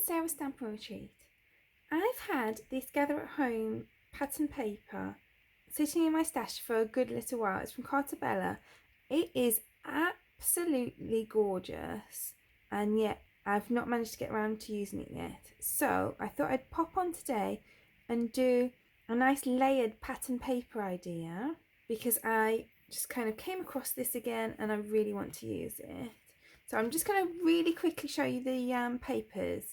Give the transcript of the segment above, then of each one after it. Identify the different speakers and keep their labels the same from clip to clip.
Speaker 1: Sarah's Stamping Retreat. I've had this Gather at Home pattern paper sitting in my stash for a good little while. It's from Carta. It is absolutely gorgeous, and yet I've not managed to get around to using it yet. So I thought I'd pop on today and do a nice layered pattern paper idea, because I just kind of came across this again and I really want to use it. So I'm just going to really quickly show you the papers,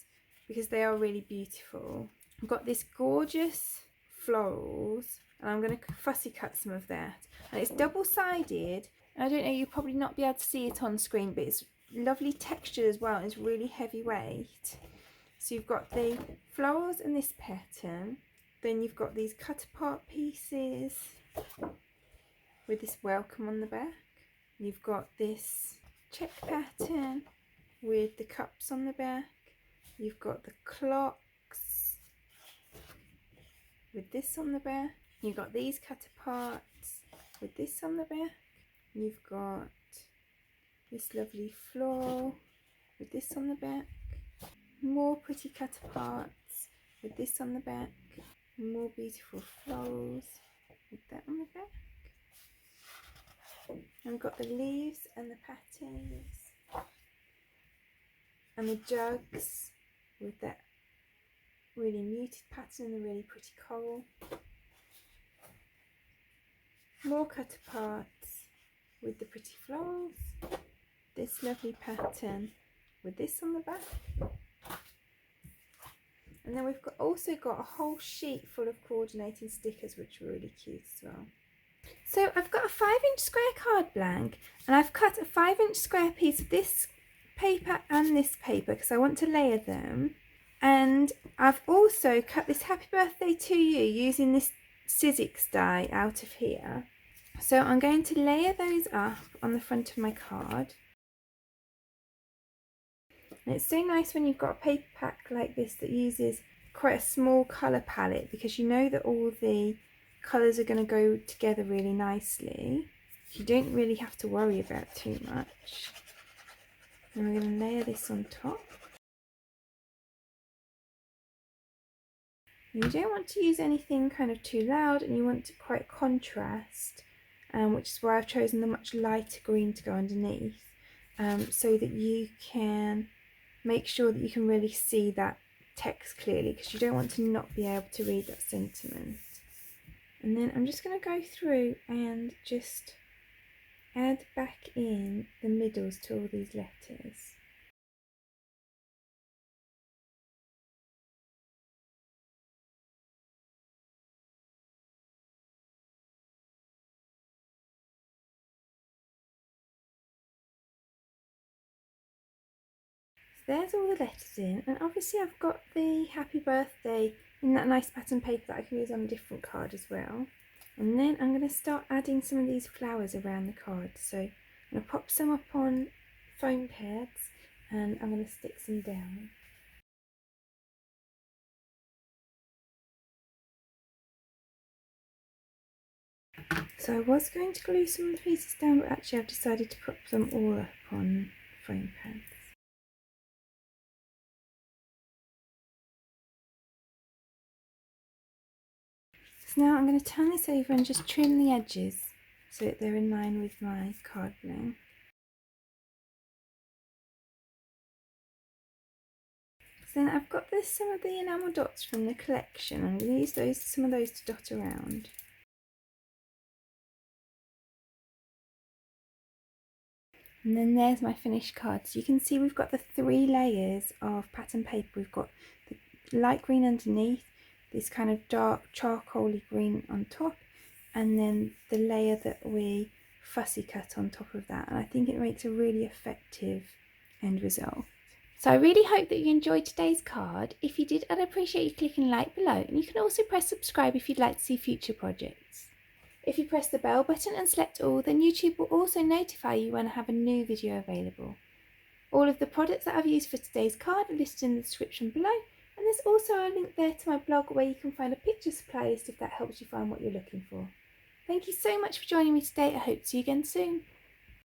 Speaker 1: because they are really beautiful. I've got this gorgeous florals, and I'm going to fussy cut some of that. And it's double-sided. I don't know, you'll probably not be able to see it on screen, but it's lovely texture as well, and it's really heavyweight. So you've got the florals in this pattern, then you've got these cut apart pieces with this welcome on the back. You've got this check pattern with the cups on the back. You've got the clocks with this on the back. You've got these cut aparts with this on the back. You've got this lovely floral with this on the back. More pretty cut aparts with this on the back. More beautiful florals with that on the back. And we've got the leaves and the patterns and the jugs with that really muted pattern and the really pretty coral. More cut aparts with the pretty florals. This lovely pattern with this on the back. And then we've also got a whole sheet full of coordinating stickers, which are really cute as well. So I've got a 5-inch square card blank, and I've cut a 5-inch square piece of this paper and this paper because I want to layer them. And I've also cut this Happy Birthday to You using this Sizzix die out of here. So I'm going to layer those up on the front of my card. And it's so nice when you've got a paper pack like this that uses quite a small colour palette, because you know that all the colours are going to go together really nicely. You don't really have to worry about too much. And we're going to layer this on top. And you don't want to use anything kind of too loud, and you want to quite contrast, which is why I've chosen the much lighter green to go underneath, so that you can make sure that you can really see that text clearly, because you don't want to not be able to read that sentiment. And then I'm just going to go through and just add back in the middles to all these letters. There's all the letters in, and obviously I've got the Happy Birthday in that nice pattern paper that I can use on a different card as well. And then I'm going to start adding some of these flowers around the card. So I'm going to pop some up on foam pads, and I'm going to stick some down. So I was going to glue some of the pieces down, but actually I've decided to put them all up on foam pads. So now I'm going to turn this over and just trim the edges so that they're in line with my card blank. So then I've got some of the enamel dots from the collection. I'm going to use some of those to dot around. And then there's my finished card. So you can see we've got the 3 layers of pattern paper. We've got the light green underneath, this kind of dark charcoaly green on top, and then the layer that we fussy cut on top of that. And I think it makes a really effective end result. So I really hope that you enjoyed today's card. If you did, I'd appreciate you clicking like below, and you can also press subscribe if you'd like to see future projects. If you press the bell button and select all, then YouTube will also notify you when I have a new video available. All of the products that I've used for today's card are listed in the description below, and there's also a link there to my blog where you can find a picture supply list if that helps you find what you're looking for. Thank you so much for joining me today. I hope to see you again soon.